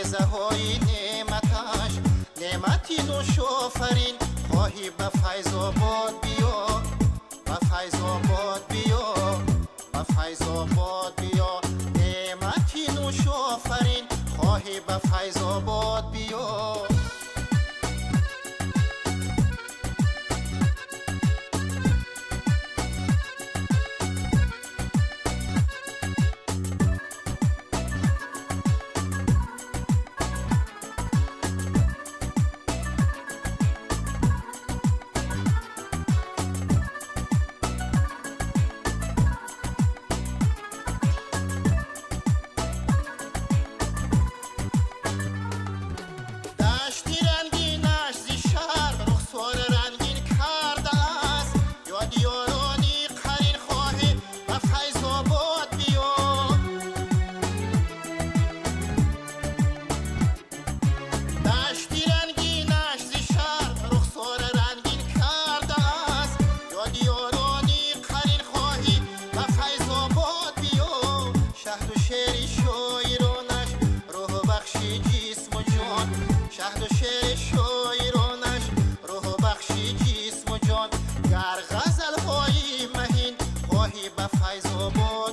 فیضه های نعمتش، نعمتی نوش آفرین خواهی به فیض آباد بیا، به فیض آباد بیا، به فیض آباد بیا. نعمتی نوش آفرین خواهی به فیض آباد بیا. شهد و شعر شاعرانش روح بخشی جسم و جان، گر غزل های مهین خواهی به فیض آباد